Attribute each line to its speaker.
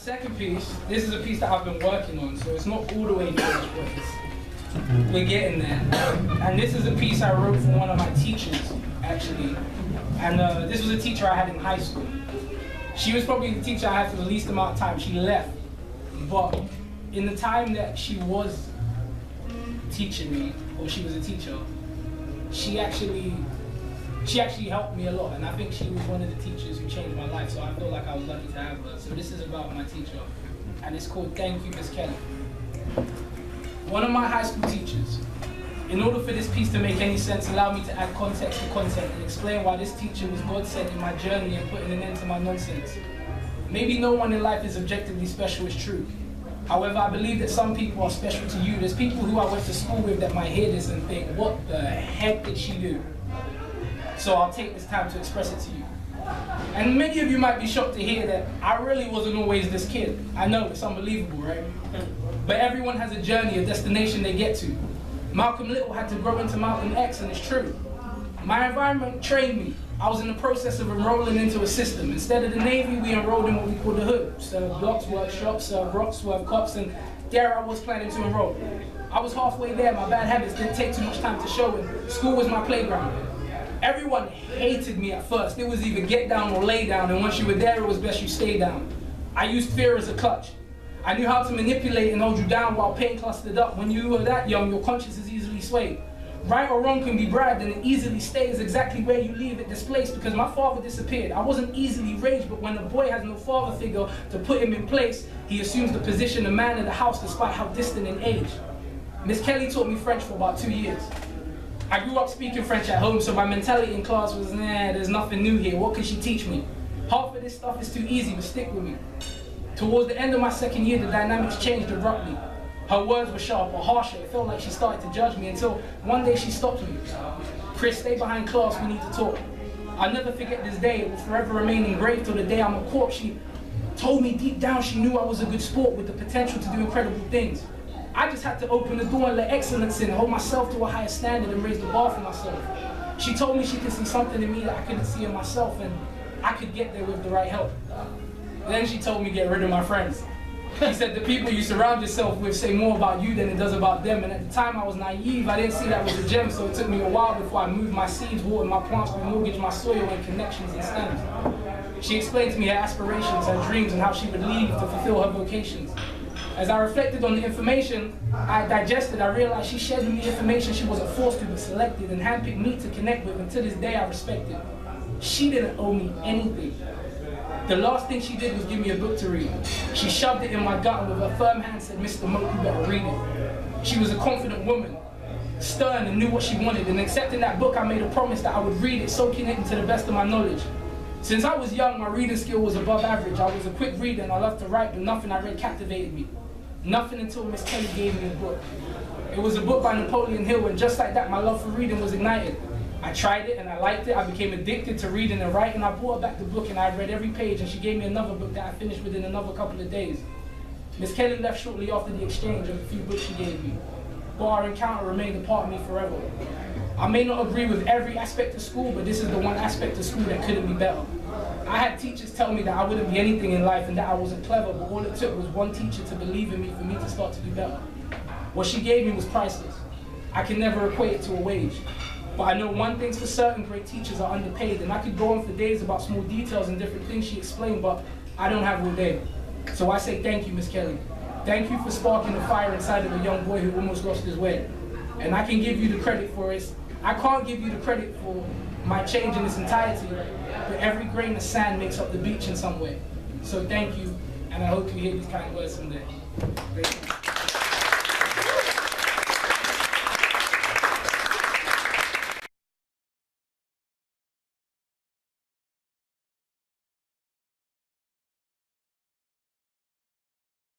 Speaker 1: Second piece, this is a piece that I've been working on, so it's not all the way finished, but we're getting there. And this is a piece I wrote for one of my teachers, actually. And this was a teacher I had in high school. She was probably the teacher I had for the least amount of time. She left. But in the time that she was teaching me, or she was a teacher, she actually helped me a lot, and I think she was one of the teachers who changed my life, so I feel like I was lucky to have her. So this is about my teacher, and it's called Thank You, Miss Kelly. One of my high school teachers, in order for this piece to make any sense, allowed me to add context to content and explain why this teacher was God-sent in my journey and putting an end to my nonsense. Maybe no one in life is objectively special, it's true. However, I believe that some people are special to you. There's people who I went to school with that might hear this and think, what the heck did she do? So I'll take this time to express it to you. And many of you might be shocked to hear that I really wasn't always this kid. I know, it's unbelievable, right? But everyone has a journey, a destination they get to. Malcolm Little had to grow into Malcolm X, and it's true. My environment trained me. I was in the process of enrolling into a system. Instead of the Navy, we enrolled in what we call the hood. Serve blocks, workshops, serve rocks, swerve cops, and there I was planning to enroll. I was halfway there, my bad habits didn't take too much time to show, and school was my playground. Everyone hated me at first. It was either get down or lay down, and once you were there, it was best you stay down. I used fear as a clutch. I knew how to manipulate and hold you down while pain clustered up. When you were that young, your conscience is easily swayed. Right or wrong can be bribed, and it easily stays exactly where you leave it displaced, because my father disappeared. I wasn't easily raised, but when a boy has no father figure to put him in place, he assumes the position of man in the house despite how distant in age. Miss Kelly taught me French for about 2 years. I grew up speaking French at home, so my mentality in class was, nah, there's nothing new here, what could she teach me? Half of this stuff is too easy, but stick with me. Towards the end of my second year, the dynamics changed abruptly. Her words were sharper, harsher. It felt like she started to judge me until one day she stopped me. Chris, stay behind class, we need to talk. I'll never forget this day, it will forever remain engraved till the day I'm a corpse. She told me deep down she knew I was a good sport with the potential to do incredible things. I just had to open the door and let excellence in, hold myself to a higher standard and raise the bar for myself. She told me she could see something in me that I couldn't see in myself, and I could get there with the right help. Then she told me get rid of my friends. She said the people you surround yourself with say more about you than it does about them, and at the time I was naive, I didn't see that was a gem, so it took me a while before I moved my seeds, watered my plants, remortgaged my soil and connections and stems. She explained to me her aspirations, her dreams, and how she would leave to fulfill her vocations. As I reflected on the information I digested, I realized she shared with me information she wasn't forced to, but selected and handpicked me to connect with, and to this day I respect it. She didn't owe me anything. The last thing she did was give me a book to read. She shoved it in my gut and with her firm hand said, Mr. Moke, you better read it. She was a confident woman, stern and knew what she wanted, and accepting that book I made a promise that I would read it, soaking it into the best of my knowledge. Since I was young, my reading skill was above average. I was a quick reader and I loved to write, but nothing I read captivated me. Nothing until Miss Kelly gave me a book. It was a book by Napoleon Hill, and just like that, my love for reading was ignited. I tried it and I liked it. I became addicted to reading and writing. I brought her back the book and I read every page, and she gave me another book that I finished within another couple of days. Miss Kelly left shortly after the exchange of a few books she gave me, but our encounter remained a part of me forever. I may not agree with every aspect of school, but this is the one aspect of school that couldn't be better. I had teachers tell me that I wouldn't be anything in life and that I wasn't clever, but all it took was one teacher to believe in me for me to start to do better. What she gave me was priceless. I can never equate it to a wage. But I know one thing's for certain, great teachers are underpaid, and I could go on for days about small details and different things she explained, but I don't have all day. So I say thank you, Miss Kelly. Thank you for sparking the fire inside of a young boy who almost lost his way. And I can give you the credit for it. I can't give you the credit for my change in its entirety, but every grain of sand makes up the beach in some way. So thank you, and I hope you hear these kind words someday. Great.